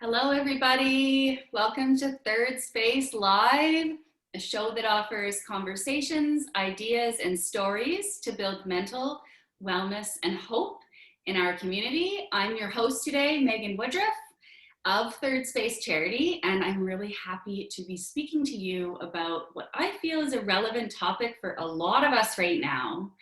Hello, everybody. Welcome to Third Space Live, a show that offers conversations, ideas, and stories to build mental wellness and hope in our community. I'm your host today, Megan Woodruff of Third Space Charity, and I'm really happy to be speaking to you about what I feel is a relevant topic for a lot of us right now: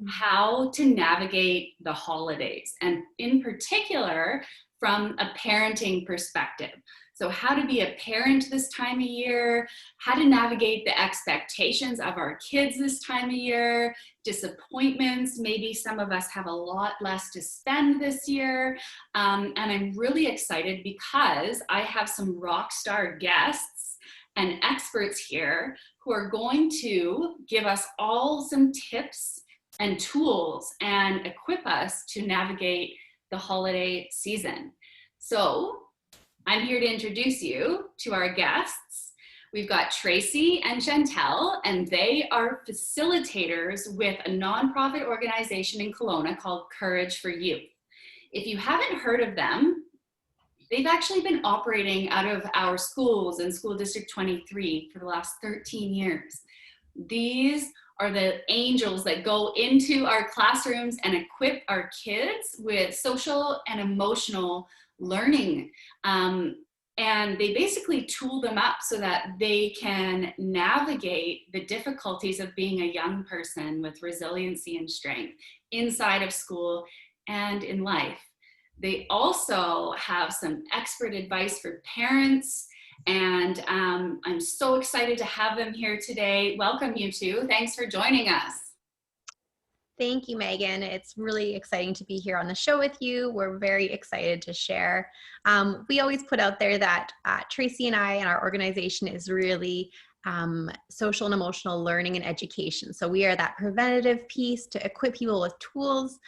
how to navigate the holidays, and in particular, from a parenting perspective. So how to be a parent this time of year, how to navigate the expectations of our kids this time of year, disappointments. Maybe some of us have a lot less to spend this year. And I'm really excited because I have some rock star guests and experts here who are going to give us all some tips and tools and equip us to navigate the holiday season. So I'm here to introduce you to our guests. We've got Tracy and Chantelle, and they are facilitators with a nonprofit organization in Kelowna called Courage for Youth. If you haven't heard of them, they've actually been operating out of our schools in School District 23 for the last 13 years. These are the angels that go into our classrooms and equip our kids with social and emotional learning. And they basically tool them up so that they can navigate the difficulties of being a young person with resiliency and strength inside of school and in life. They also have some expert advice for parents, and I'm so excited to have them here today. Welcome, you two. Thanks for joining us. Thank you, Megan. It's really exciting to be here on the show with you. We're very excited to share. We always put out there that Tracy and I and our organization is really social and emotional learning and education. So we are that preventative piece to equip people with tools.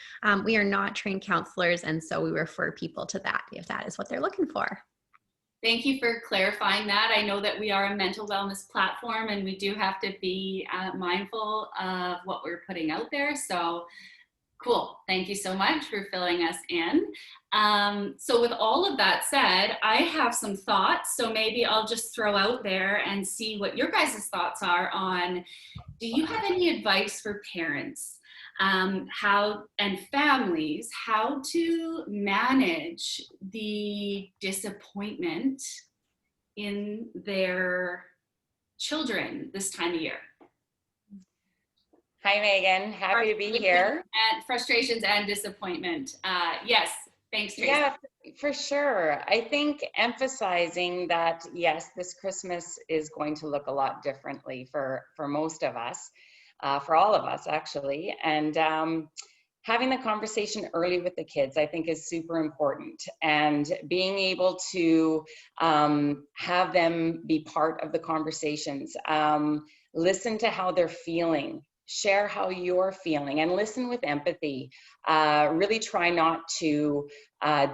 We are not trained counselors, and so we refer people to that if that is what they're looking for. Thank you for clarifying that. I know that we are a mental wellness platform and we do have to be mindful of what we're putting out there. So cool. Thank you so much for filling us in. So with all of that said, I have some thoughts. So maybe I'll just throw out there and see what your guys' thoughts are on, do you have any advice for parents? How and families, how to manage the disappointment in their children this time of year? Hi, Megan. Happy to be here. And frustrations and disappointment. Yes, thanks, Tracy. Yeah, for sure. I think emphasizing that, yes, this Christmas is going to look a lot differently for most of us. For all of us, actually. And having the conversation early with the kids, I think, is super important. And being able to have them be part of the conversations, listen to how they're feeling, share how you're feeling, and listen with empathy. Really try not to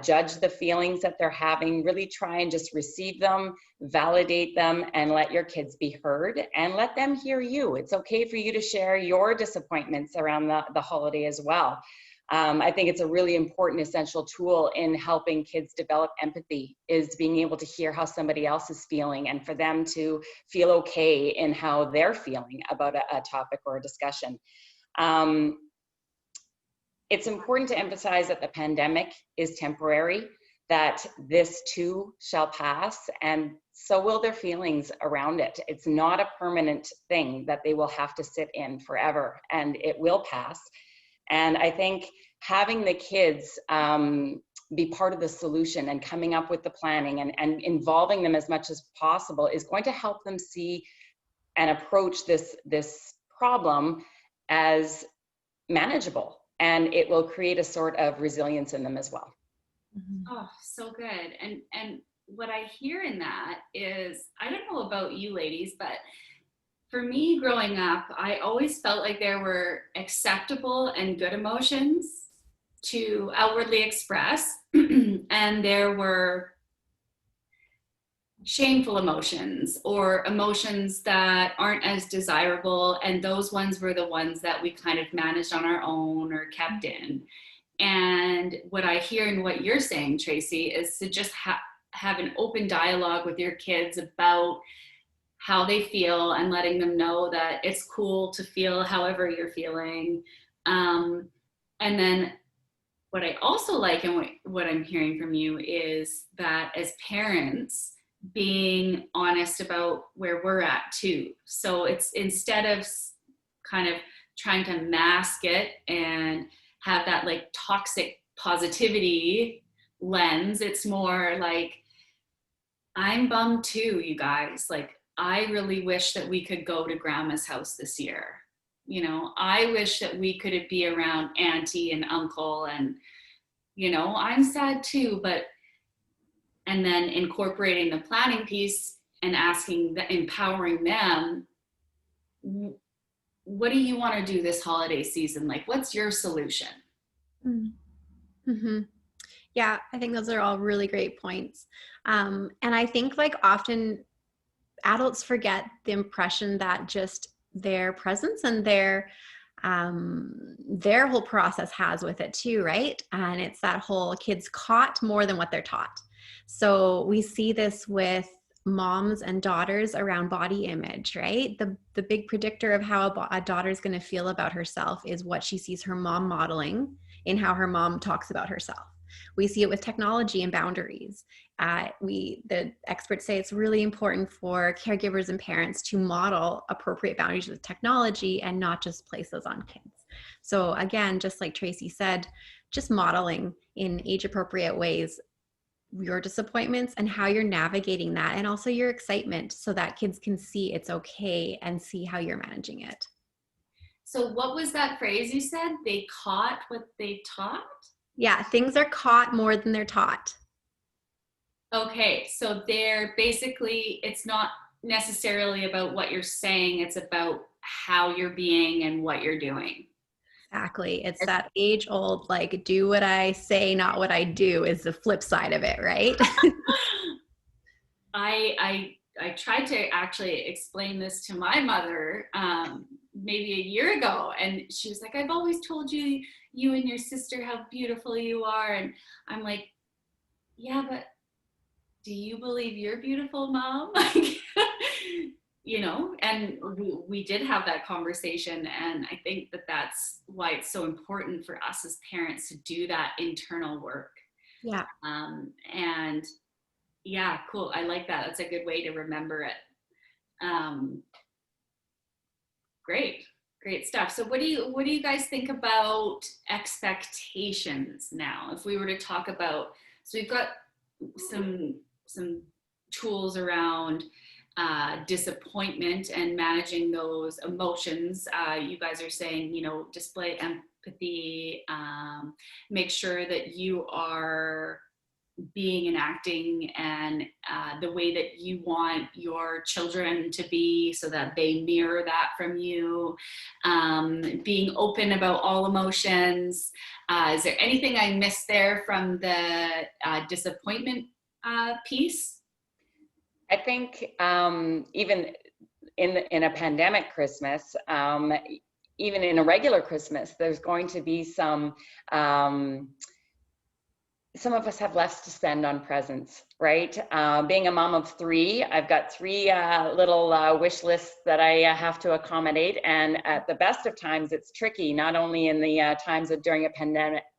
judge the feelings that they're having. Really try and just receive them, validate them, and let your kids be heard and let them hear you. It's okay for you to share your disappointments around the holiday as well. I think it's a really important, essential tool in helping kids develop empathy, is being able to hear how somebody else is feeling and for them to feel okay in how they're feeling about a topic or a discussion. It's important to emphasize that the pandemic is temporary, that this too shall pass, and so will their feelings around it. It's not a permanent thing that they will have to sit in forever, and it will pass. And I think having the kids be part of the solution and coming up with the planning and involving them as much as possible is going to help them see and approach this problem as manageable. And it will create a sort of resilience in them as well. Oh, so good. And what I hear in that is, I don't know about you ladies, but for me growing up, I always felt like there were acceptable and good emotions to outwardly express, and there were shameful emotions or emotions that aren't as desirable, and those ones were the ones that we kind of managed on our own or kept in. And what I hear in what you're saying, Tracy, is to just have an open dialogue with your kids about how they feel and letting them know that it's cool to feel however you're feeling. And then what I also like and what I'm hearing from you is that as parents, being honest about where we're at too. So it's instead of kind of trying to mask it and have that like toxic positivity lens, it's more like, I'm bummed too, you guys. Like, I really wish that we could go to grandma's house this year. You know, I wish that we could be around auntie and uncle, and, you know, I'm sad too, but, and then incorporating the planning piece and asking, empowering them, what do you want to do this holiday season? Like, what's your solution? Mm-hmm. Yeah, I think those are all really great points. And I think like often adults forget the impression that just their presence and their whole process has with it too, right? And it's that whole kids caught more than what they're taught. So we see this with moms and daughters around body image, right? The big predictor of how a daughter is going to feel about herself is what she sees her mom modeling in how her mom talks about herself. We see it with technology and boundaries. The experts say it's really important for caregivers and parents to model appropriate boundaries with technology and not just place those on kids. So again, just like Tracy said, just modeling in age-appropriate ways your disappointments and how you're navigating that, and also your excitement, so that kids can see it's okay and see how you're managing it. So what was that phrase you said? They caught what they taught? Yeah, things are caught more than they're taught. Okay, so they're basically, it's not necessarily about what you're saying, it's about how you're being and what you're doing. Exactly. It's that age old, like, do what I say, not what I do, is the flip side of it, right? I tried to actually explain this to my mother maybe a year ago, and she was like, I've always told you, you and your sister, how beautiful you are. And I'm like, yeah, but do you believe you're beautiful, Mom? You know, and we did have that conversation, and I think that that's why it's so important for us as parents to do that internal work. Yeah. And yeah, cool. I like that. That's a good way to remember it. Great stuff. So what do you guys think about expectations now? If we were to talk about, so we've got some tools around disappointment and managing those emotions. You guys are saying, you know, display empathy, make sure that you are being and acting and the way that you want your children to be, so that they mirror that from you. Being open about all emotions. Is there anything I missed there from the disappointment piece? I think even in a pandemic Christmas, even in a regular Christmas, there's going to be some of us have less to spend on presents, right? Being a mom of three, I've got three little wish lists that I have to accommodate. And at the best of times, it's tricky, not only in the times of during a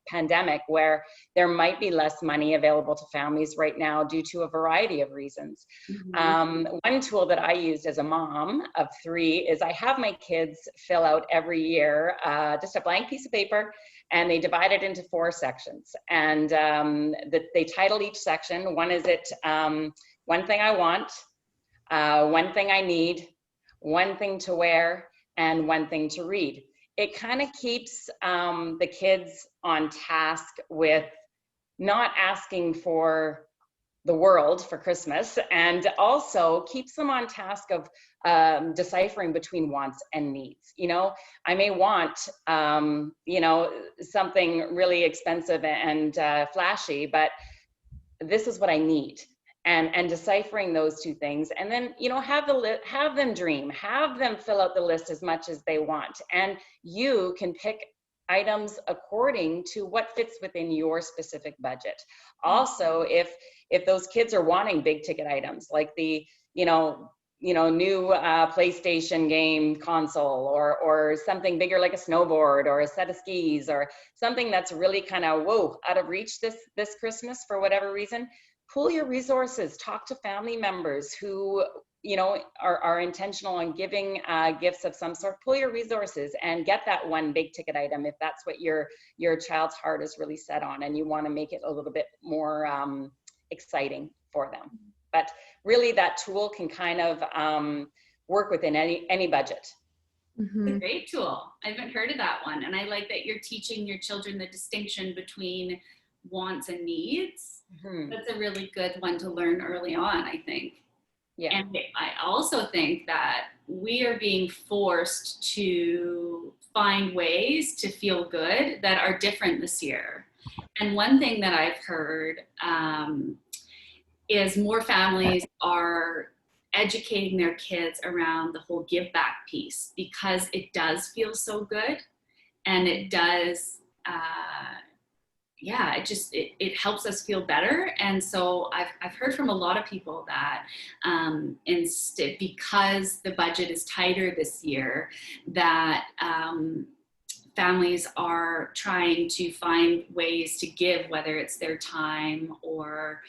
pandemic where there might be less money available to families right now due to a variety of reasons. Mm-hmm. One tool that I used as a mom of three is I have my kids fill out every year just a blank piece of paper, and they divide it into 4 sections. And they title each section. One is one thing I want, one thing I need, one thing to wear, and one thing to read. It kind of keeps the kids on task with not asking for the world for Christmas, and also keeps them on task of deciphering between wants and needs. You know, I may want, you know, something really expensive and flashy, but this is what I need. And deciphering those two things, and then, you know, have them dream, have them fill out the list as much as they want, and you can pick items according to what fits within your specific budget. Also, if those kids are wanting big ticket items like the, new PlayStation game console, or something bigger like a snowboard or a set of skis, or something that's really kind of out of reach this Christmas for whatever reason, pool your resources, talk to family members who are intentional on giving gifts of some sort. Pull your resources and get that one big ticket item if that's what your child's heart is really set on, and you want to make it a little bit more exciting for them. But really, that tool can kind of work within any budget. It's a great tool. I haven't heard of that one, and I like that you're teaching your children the distinction between wants and needs. That's a really good one to learn early on, I think. Yeah. And I also think that we are being forced to find ways to feel good that are different this year. And one thing that I've heard is more families are educating their kids around the whole give back piece, because it does feel so good, and it does it helps us feel better. And so I've heard from a lot of people that instead, because the budget is tighter this year, that families are trying to find ways to give, whether it's their time or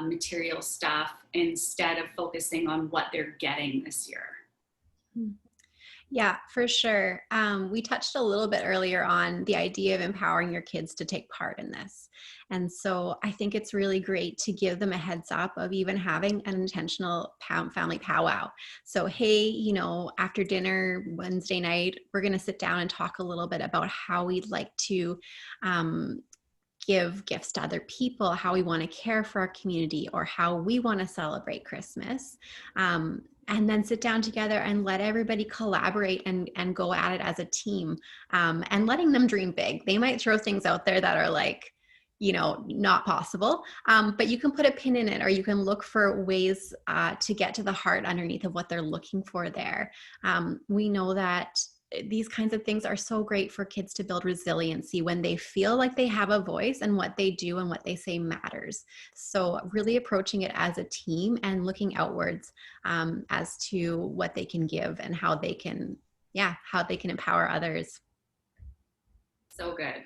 material stuff, instead of focusing on what they're getting this year. Yeah, for sure. We touched a little bit earlier on the idea of empowering your kids to take part in this. And so I think it's really great to give them a heads up of even having an intentional family powwow. So, hey, after dinner Wednesday night, we're going to sit down and talk a little bit about how we'd like to give gifts to other people, how we want to care for our community, or how we want to celebrate Christmas. And then sit down together and let everybody collaborate and go at it as a team, and letting them dream big. They might throw things out there that are like, not possible, but you can put a pin in it, or you can look for ways to get to the heart underneath of what they're looking for there. We know that these kinds of things are so great for kids to build resiliency when they feel like they have a voice and what they do and what they say matters. So really approaching it as a team and looking outwards as to what they can give and how they can empower others. So good.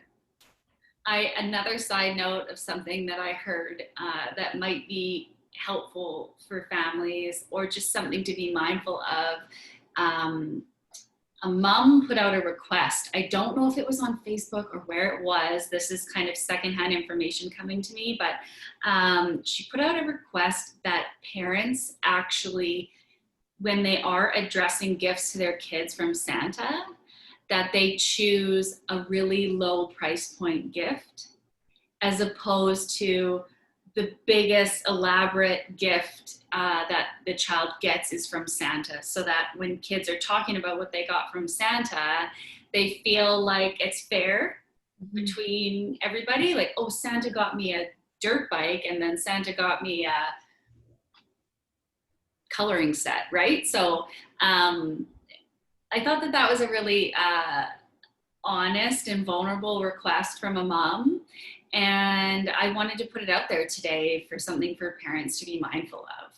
Another side note of something that I heard that might be helpful for families, or just something to be mindful of. A mom put out a request. I don't know if it was on Facebook or where it was. This is kind of secondhand information coming to me, but she put out a request that parents actually, when they are addressing gifts to their kids from Santa, that they choose a really low price point gift, as opposed to the biggest elaborate gift that the child gets is from Santa, so that when kids are talking about what they got from Santa, they feel like it's fair between everybody. Like, oh, Santa got me a dirt bike, and then Santa got me a coloring set, right? So I thought that was a really honest and vulnerable request from a mom. And I wanted to put it out there today for something for parents to be mindful of.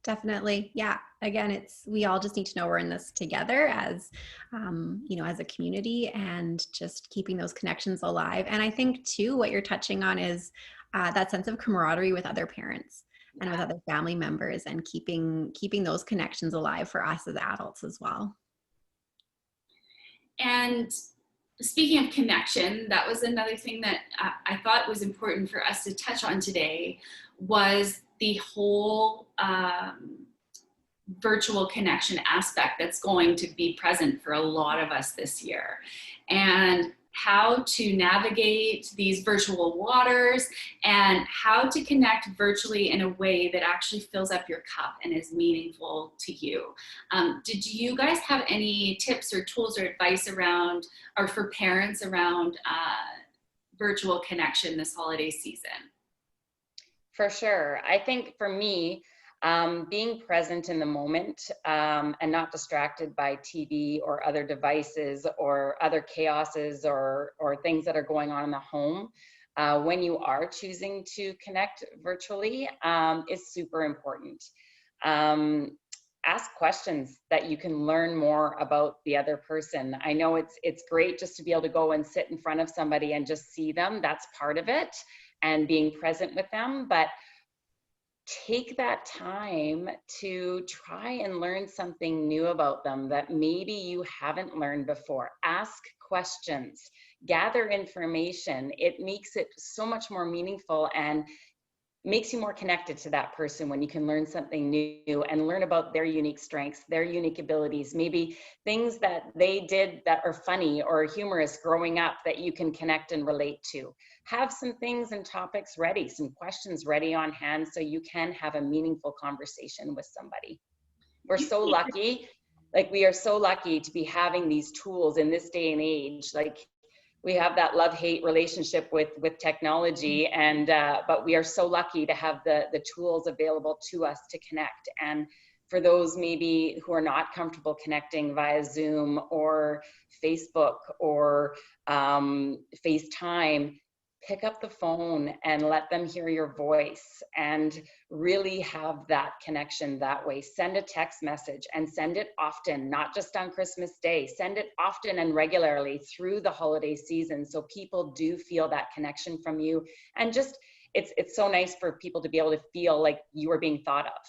Definitely. Yeah. Again, we all just need to know we're in this together as, as a community, and just keeping those connections alive. And I think too, what you're touching on is that sense of camaraderie with other parents and with other family members, and keeping those connections alive for us as adults as well. And speaking of connection, that was another thing that I thought was important for us to touch on today, was the whole virtual connection aspect that's going to be present for a lot of us this year, and how to navigate these virtual waters, and how to connect virtually in a way that actually fills up your cup and is meaningful to you. Did you guys have any tips or tools or advice around, or for parents around virtual connection this holiday season? For sure. I think for me, Being present in the moment and not distracted by TV or other devices or other chaoses or things that are going on in the home when you are choosing to connect virtually is super important. Ask questions that you can learn more about the other person. I know it's great just to be able to go and sit in front of somebody and just see them. That's part of it, and being present with them. But take that time to try and learn something new about them that maybe you haven't learned before. Ask questions, gather information. It makes it so much more meaningful and makes you more connected to that person when you can learn something new and learn about their unique strengths, their unique abilities, maybe things that they did that are funny or humorous growing up that you can connect and relate to. Have some things and topics ready, some questions ready on hand so you can have a meaningful conversation with somebody. We're so lucky, like we are so lucky to be having these tools in this day and age. Like we have that love-hate relationship with technology, and but we are so lucky to have the tools available to us to connect. And for those maybe who are not comfortable connecting via Zoom or Facebook or FaceTime, pick up the phone and let them hear your voice and really have that connection that way. Send a text message and send it often, not just on Christmas Day. Send it often and regularly through the holiday season so people do feel that connection from you. And just, it's so nice for people to be able to feel like you are being thought of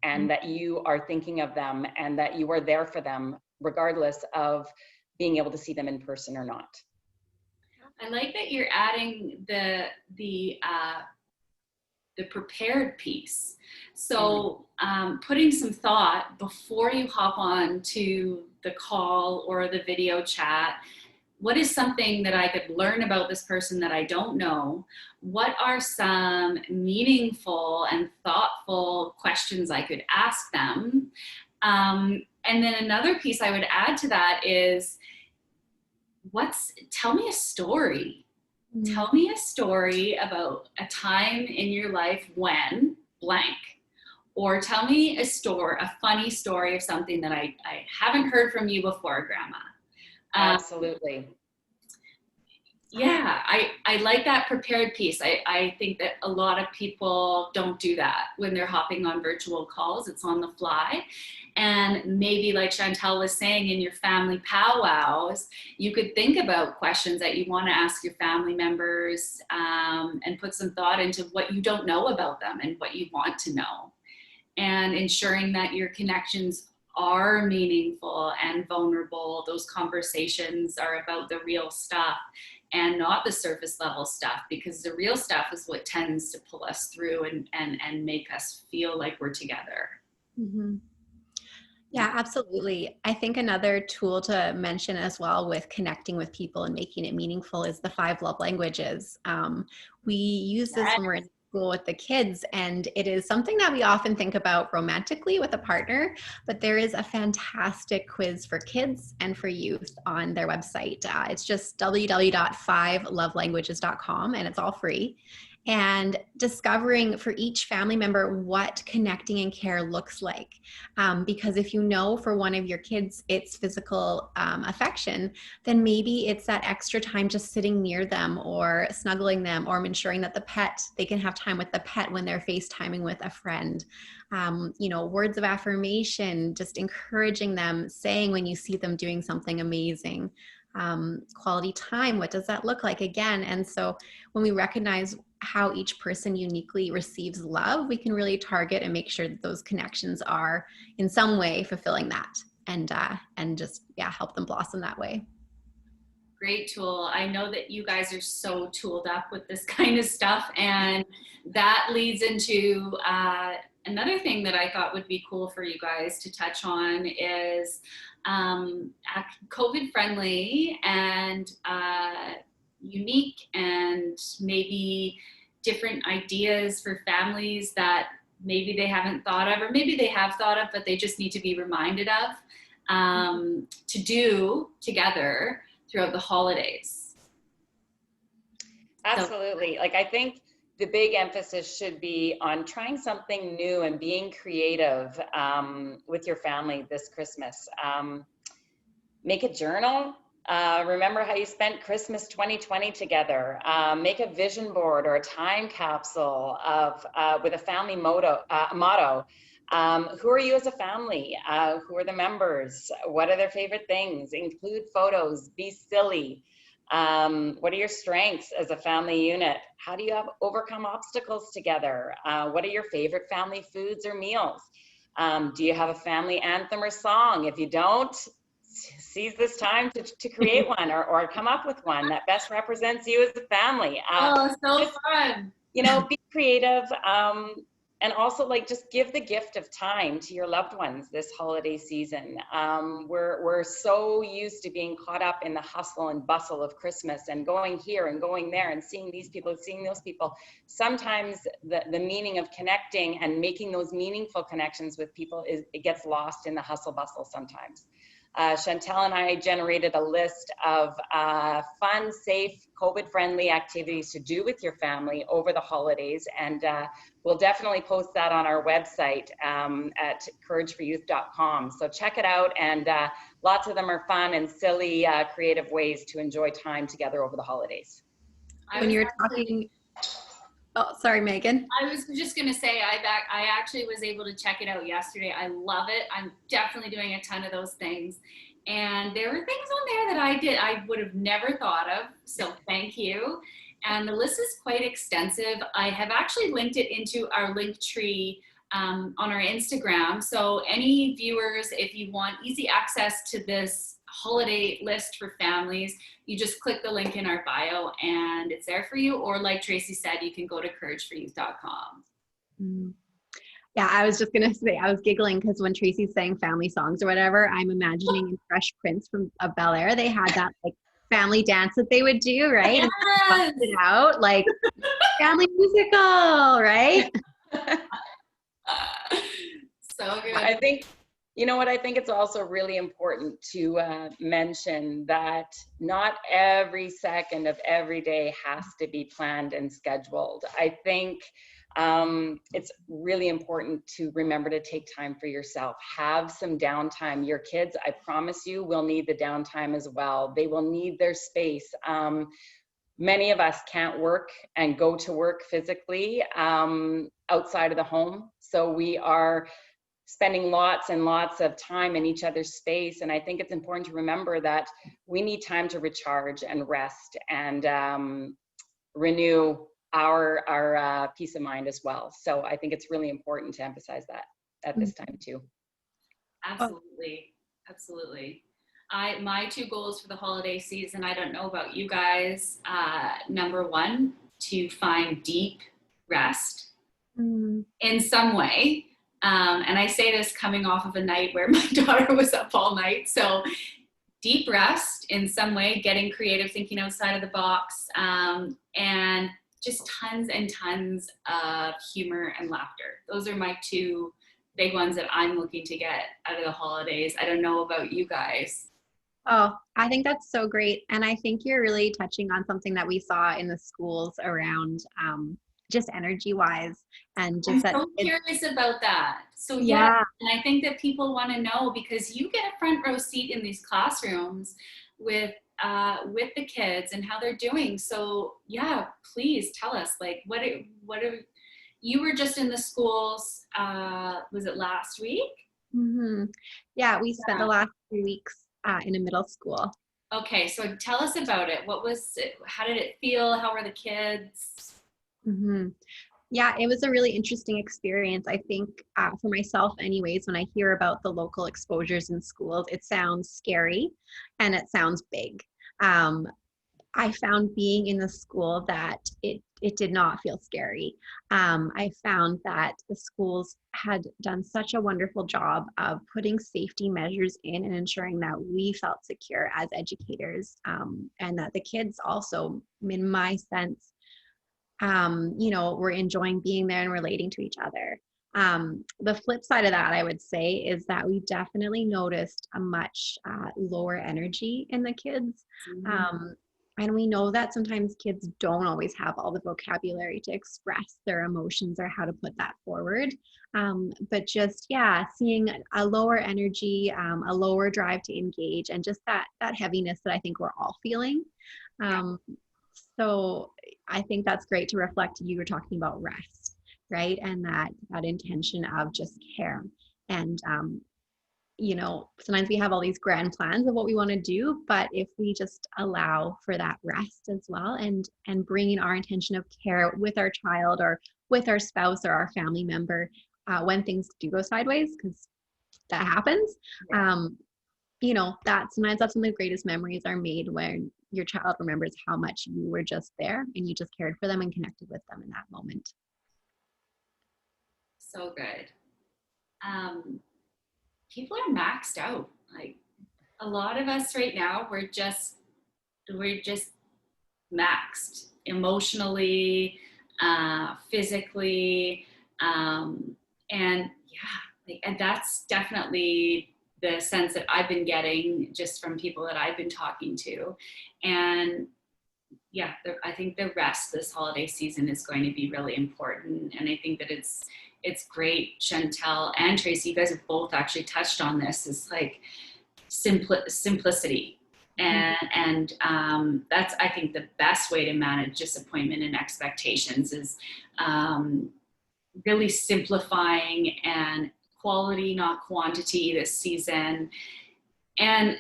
and that you are thinking of them and that you are there for them, regardless of being able to see them in person or not. I like that you're adding the prepared piece. So putting some thought before you hop on to the call or the video chat. What is something that I could learn about this person that I don't know? What are some meaningful and thoughtful questions I could ask them? And then another piece I would add to that is, tell me a story. Tell me a story about a time in your life when blank, or tell me a funny story of something that I haven't heard from you before, Grandma. Absolutely. Yeah, I like that prepared piece. I think that a lot of people don't do that when they're hopping on virtual calls. It's on the fly. And maybe like Chantelle was saying, in your family powwows, you could think about questions that you want to ask your family members and put some thought into what you don't know about them and what you want to know. And ensuring that your connections are meaningful and vulnerable. Those conversations are about the real stuff and not the surface level stuff, because the real stuff is what tends to pull us through and make us feel like we're together. Mm-hmm. Yeah, absolutely. I think another tool to mention as well with connecting with people and making it meaningful is the 5 love languages. We use this when we're in school with the kids, and it is something that we often think about romantically with a partner, but there is a fantastic quiz for kids and for youth on their website. It's just www.5lovelanguages.com, and it's all free. And discovering for each family member what connecting and care looks like. Because if you know for one of your kids it's physical affection, then maybe it's that extra time just sitting near them or snuggling them, or ensuring that they can have time with the pet when they're FaceTiming with a friend. Words of affirmation, just encouraging them, saying when you see them doing something amazing. Quality time, what does that look like again? And so when we recognize how each person uniquely receives love, we can really target and make sure that those connections are in some way fulfilling that, and just help them blossom that way. Great tool. I know that you guys are so tooled up with this kind of stuff, and that leads into another thing that I thought would be cool for you guys to touch on is COVID friendly and unique and maybe different ideas for families that maybe they haven't thought of, or maybe they have thought of, but they just need to be reminded of to do together throughout the holidays. Absolutely. Like, I think the big emphasis should be on trying something new and being creative with your family this Christmas. Make a journal. Remember how you spent Christmas 2020 together. Make a vision board or a time capsule of with a family motto. Who are you as a family? Who are the members? What are their favorite things? Include photos. Be silly. What are your strengths as a family unit? How do you overcome obstacles together? What are your favorite family foods or meals? Do you have a family anthem or song? If you don't, seize this time to create one or come up with one that best represents you as a family. Oh, so fun. Be creative. And also, like, just give the gift of time to your loved ones this holiday season. We're so used to being caught up in the hustle and bustle of Christmas and going here and going there and seeing these people, seeing those people. Sometimes the meaning of connecting and making those meaningful connections with people it gets lost in the hustle bustle sometimes. Chantelle and I generated a list of fun, safe, COVID-friendly activities to do with your family over the holidays, and we'll definitely post that on our website at courageforyouth.com. So check it out, and lots of them are fun and silly, creative ways to enjoy time together over the holidays. When you're talking, oh, sorry, Megan. I was just going to say, I actually was able to check it out yesterday. I love it. I'm definitely doing a ton of those things. And there were things on there that I would have never thought of. So thank you. And the list is quite extensive. I have actually linked it into our link tree on our Instagram. So any viewers, if you want easy access to this holiday list for families, you just click the link in our bio and it's there for you. Or like Tracy said, you can go to courageforyouth.com. Yeah, I was just gonna say, I was giggling because when Tracy's saying family songs or whatever, I'm imagining in Fresh Prince of Bel Air, they had that like family dance that they would do, right? Yes. And it out like family musical, right? So good. I think, you know what, I think it's also really important to mention that not every second of every day has to be planned and scheduled. I think it's really important to remember to take time for yourself. Have some downtime. Your kids, I promise you, will need the downtime as well. They will need their space. Many of us can't work and go to work physically outside of the home. So we are spending lots and lots of time in each other's space. And I think it's important to remember that we need time to recharge and rest and renew our peace of mind as well. So I think it's really important to emphasize that at this time too. Absolutely. Absolutely. My two goals for the holiday season, I don't know about you guys. Number one, to find deep rest in some way. And I say this coming off of a night where my daughter was up all night. So deep rest in some way, getting creative, thinking outside of the box, and just tons and tons of humor and laughter. Those are my two big ones that I'm looking to get out of the holidays. I don't know about you guys. Oh, I think that's so great. And I think you're really touching on something that we saw in the schools around just energy wise and just I'm so curious about that. So yeah. And I think that people want to know, because you get a front row seat in these classrooms with the kids and how they're doing. So yeah, please tell us, like, what are you were just in the schools, was it last week? Mm-hmm. Yeah, we spent the last 3 weeks in a middle school. Okay, so tell us about it. What was it? How did it feel? How were the kids? Mm-hmm. Yeah, it was a really interesting experience. I think for myself anyways, when I hear about the local exposures in schools, it sounds scary and it sounds big. I found being in the school that it did not feel scary. I found that the schools had done such a wonderful job of putting safety measures in and ensuring that we felt secure as educators, and that the kids also, in my sense, were enjoying being there and relating to each other. The flip side of that, I would say, is that we definitely noticed a much lower energy in the kids. And we know that sometimes kids don't always have all the vocabulary to express their emotions or how to put that forward. But just, yeah, seeing a lower energy, a lower drive to engage, and just that heaviness that I think we're all feeling. So I think that's great to reflect. You were talking about rest, right? And that intention of just care. And sometimes we have all these grand plans of what we want to do, but if we just allow for that rest as well, and bringing our intention of care with our child or with our spouse or our family member, when things do go sideways, because that happens, that sometimes that's when the greatest memories are made, when your child remembers how much you were just there and you just cared for them and connected with them in that moment. So good. People are maxed out. Like a lot of us right now, we're just maxed emotionally, physically, and that's definitely the sense that I've been getting just from people that I've been talking to. And yeah, I think the rest this holiday season is going to be really important. And I think that it's great, Chantelle and Tracy, you guys have both actually touched on this, is like simplicity. And that's, I think, the best way to manage disappointment and expectations is really simplifying, and quality, not quantity, this season. And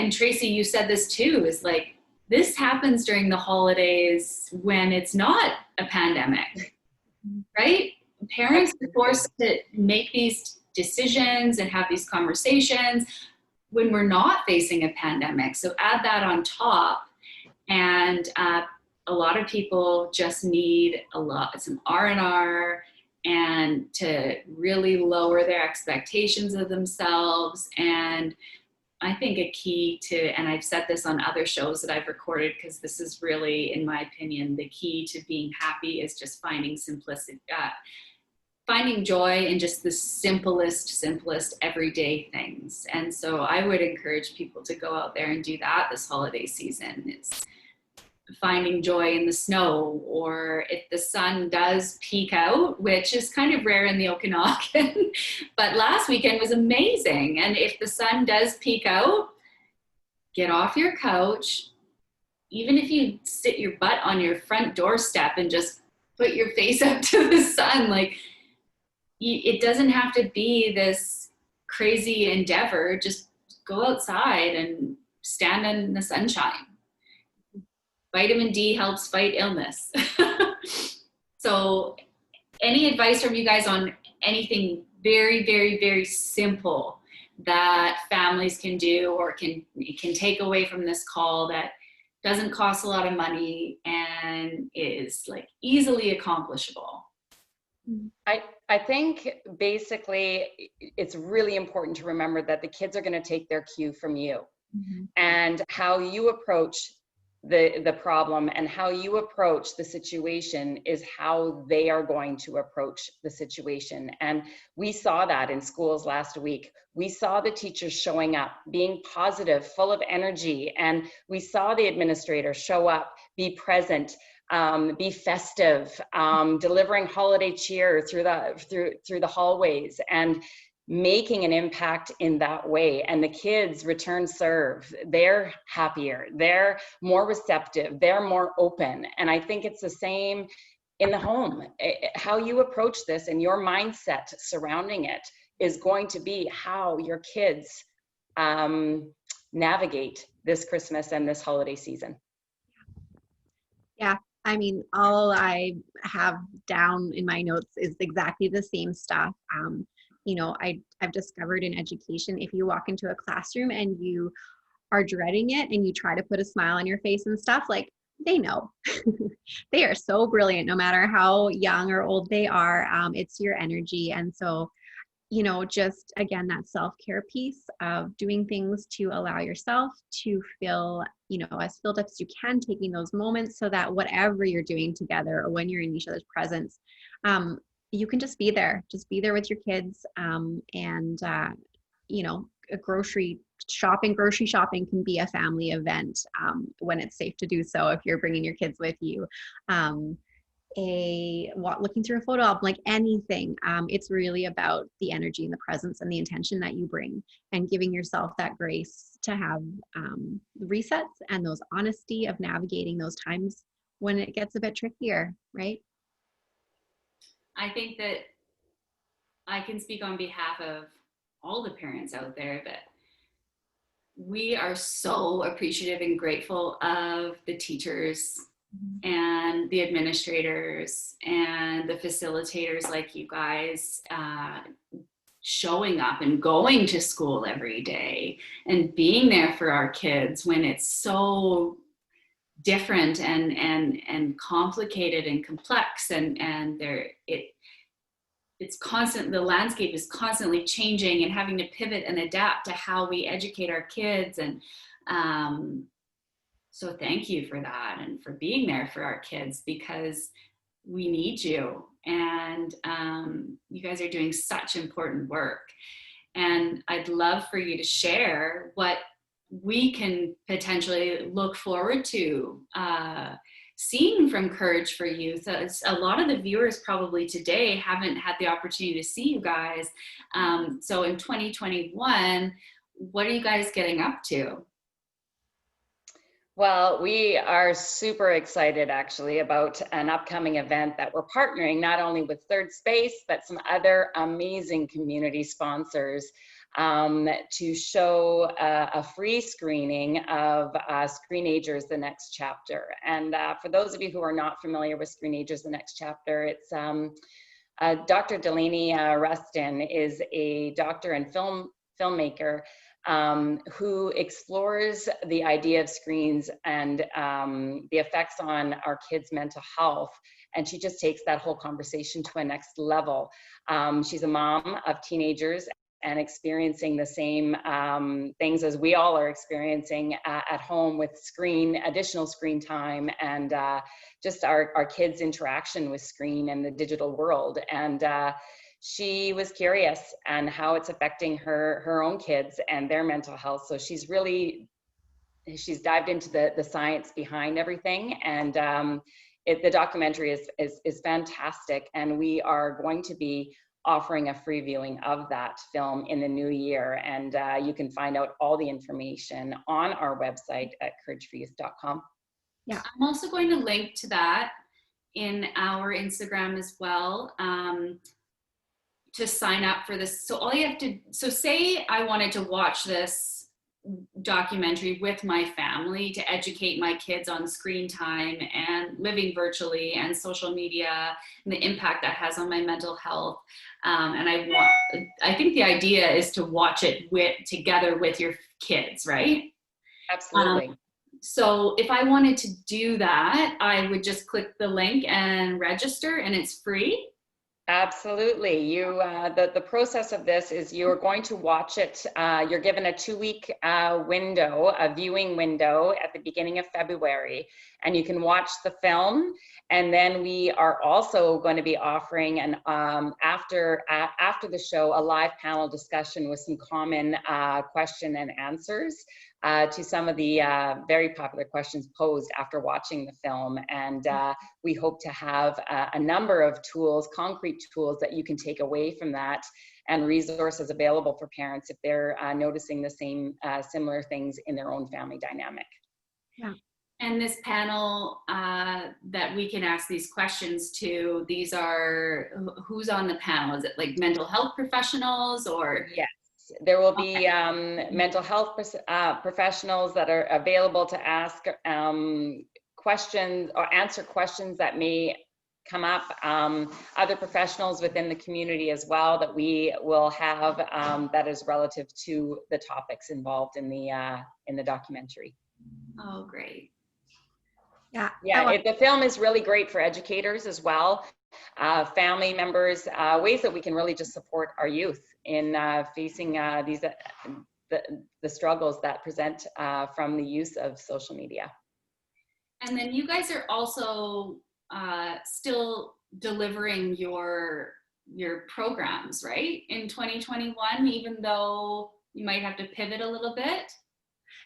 Tracy, you said this too, is like, this happens during the holidays when it's not a pandemic, right? Parents are forced to make these decisions and have these conversations when we're not facing a pandemic. So add that on top, and a lot of people just need some R&R, and to really lower their expectations of themselves. And I think a key to, and I've said this on other shows that I've recorded, because this is really, in my opinion, the key to being happy, is just finding simplicity, finding joy in just the simplest everyday things. And so I would encourage people to go out there and do that this holiday season. It's finding joy in the snow, or if the sun does peek out, which is kind of rare in the Okanagan, but last weekend was amazing. And if the sun does peek out, get off your couch, even if you sit your butt on your front doorstep and just put your face up to the sun, like, it doesn't have to be this crazy endeavor. Just go outside and stand in the sunshine. Vitamin D helps fight illness. So any advice from you guys on anything very, very, very simple that families can do, or can take away from this call, that doesn't cost a lot of money and is like easily accomplishable? I think basically it's really important to remember that the kids are going to take their cue from you, and how you approach the problem and how you approach the situation is how they are going to approach the situation. And we saw that in schools last week. We saw the teachers showing up, being positive, full of energy, and we saw the administrators show up, be present, be festive, delivering holiday cheer through the hallways, and making an impact in that way. And the kids return serve. They're happier, they're more receptive, they're more open. And I think it's the same in the home. How you approach this and your mindset surrounding it is going to be how your kids navigate this Christmas and this holiday season. Yeah. I mean, all I have down in my notes is exactly the same stuff. I've discovered in education, if you walk into a classroom and you are dreading it and you try to put a smile on your face and stuff, like, they know. They are so brilliant, no matter how young or old they are. It's your energy. And so, just again, that self-care piece of doing things to allow yourself to feel, as filled up as you can, taking those moments so that whatever you're doing together or when you're in each other's presence, you can just be there with your kids. A grocery grocery shopping can be a family event when it's safe to do so if you're bringing your kids with you. Looking through a photo album, like anything. It's really about the energy and the presence and the intention that you bring, and giving yourself that grace to have resets and those honesty of navigating those times when it gets a bit trickier, right? I think that I can speak on behalf of all the parents out there that we are so appreciative and grateful of the teachers and the administrators and the facilitators like you guys, showing up and going to school every day and being there for our kids when it's so different and complicated and complex, and it's constant. The landscape is constantly changing and having to pivot and adapt to how we educate our kids. And so thank you for that and for being there for our kids, because we need you, and you guys are doing such important work. And I'd love for you to share what we can potentially look forward to seeing from Courage for Youth. A lot of the viewers probably today haven't had the opportunity to see you guys. So in 2021, what are you guys getting up to? Well, we are super excited actually about an upcoming event that we're partnering not only with Third Space, but some other amazing community sponsors to show a free screening of Agers, The Next Chapter. And for those of you who are not familiar with Agers, The Next Chapter, it's Dr. Delaney Rustin is a doctor and filmmaker who explores the idea of screens and the effects on our kids' mental health. And she just takes that whole conversation to a next level. She's a mom of teenagers and experiencing the same things as we all are experiencing at home with additional screen time, and just our kids' interaction with screen and the digital world. And she was curious on how it's affecting her own kids and their mental health. So she's dived into the science behind everything. And the documentary is fantastic. And we are going to be offering a free viewing of that film in the new year. And you can find out all the information on our website at courageforyouth.com. Yeah, I'm also going to link to that in our Instagram as well. To sign up for this. So all you have to, so say I wanted to watch this documentary with my family to educate my kids on screen time and living virtually and social media and the impact that has on my mental health. And I think the idea is to watch it together with your kids, right? Absolutely. So if I wanted to do that, I would just click the link and register, and it's free. Absolutely. The process of this is you're going to watch it. You're given a 2-week window, a viewing window at the beginning of February, and you can watch the film. And then we are also going to be offering after the show, a live panel discussion with some common question and answers to some of the very popular questions posed after watching the film. And we hope to have a number of tools, concrete tools that you can take away from that, and resources available for parents if they're noticing the same similar things in their own family dynamic. Yeah. And this panel that we can ask these questions to, these are, who's on the panel? Is it like mental health professionals or? Yes. There will be mental health professionals that are available to ask questions or answer questions that may come up. Other professionals within the community as well that we will have that is relative to the topics involved in the documentary. Oh, great. Yeah. The film is really great for educators as well. Family members, ways that we can really just support our youth in facing the struggles that present from the use of social media. And then you guys are also still delivering your programs, right? In 2021, even though you might have to pivot a little bit?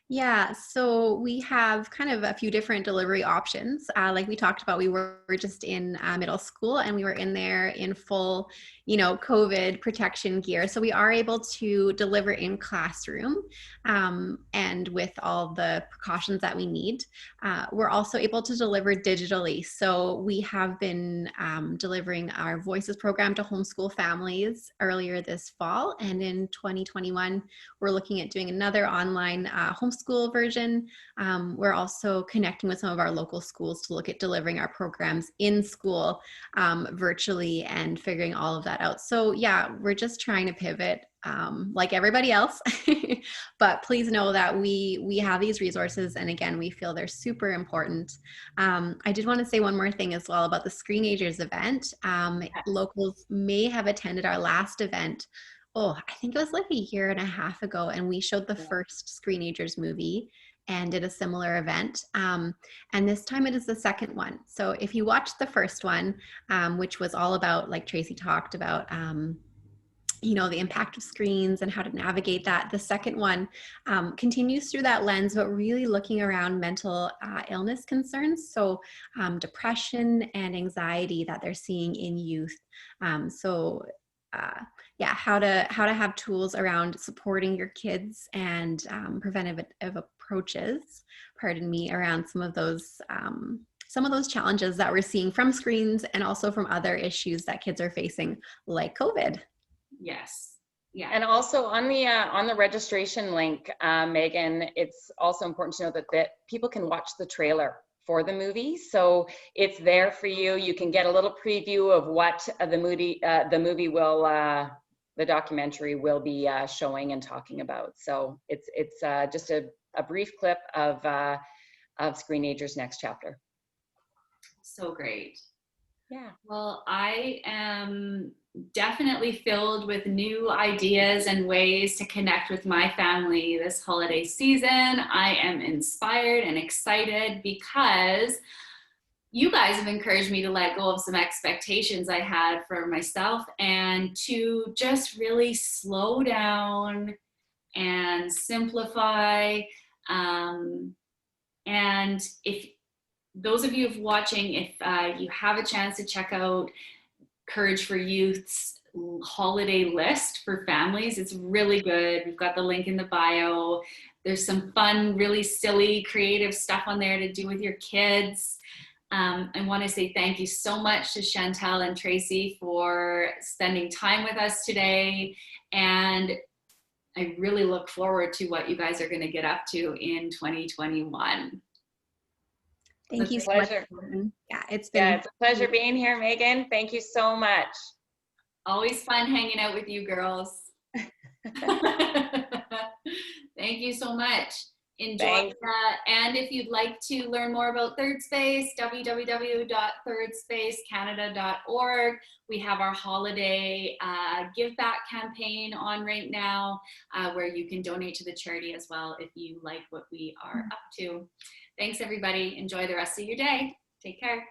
Yeah, so we have kind of a few different delivery options. Like we talked about, we were just in middle school and we were in there in full, COVID protection gear. So we are able to deliver in classroom and with all the precautions that we need. We're also able to deliver digitally. So we have been delivering our Voices program to homeschool families earlier this fall. And in 2021, we're looking at doing another online homeschool version. We're also connecting with some of our local schools to look at delivering our programs in school virtually and figuring all of that out. So yeah, we're just trying to pivot like everybody else, but please know that we have these resources, and again, we feel they're super important. I did want to say one more thing as well about the Screen Agers event. Locals may have attended our last event. I think it was like a year and a half ago, and we showed the first Screen Agers movie and did a similar event. And this time it is the second one. So if you watched the first one, which was all about, like Tracy talked about, the impact of screens and how to navigate that. The second one continues through that lens, but really looking around mental illness concerns. So depression and anxiety that they're seeing in youth. How to have tools around supporting your kids and preventative approaches, around some of those challenges that we're seeing from screens and also from other issues that kids are facing, like COVID. Yes. Yeah. And also on the registration link, Megan, it's also important to know that people can watch the trailer for the movie, so it's there for you. You can get a little preview of what the documentary will be showing and talking about. So it's just a brief clip of Screen Agers' next chapter. So great. Yeah. Well, I am definitely filled with new ideas and ways to connect with my family this holiday season. I am inspired and excited because you guys have encouraged me to let go of some expectations I had for myself and to just really slow down and simplify. And if those of you watching, if you have a chance to check out Courage for Youth's holiday list for families, it's really good. We've got the link in the bio. There's some fun, really silly, creative stuff on there to do with your kids. I want to say thank you so much to Chantelle and Tracy for spending time with us today. And I really look forward to what you guys are going to get up to in 2021. Thank you so much. Yeah, it's a pleasure being here, Megan. Thank you so much. Always fun hanging out with you girls. Thank you so much. Enjoy that. And if you'd like to learn more about Third Space, www.thirdspacecanada.org. We have our holiday give back campaign on right now, where you can donate to the charity as well if you like what we are up to. Thanks, everybody. Enjoy the rest of your day. Take care.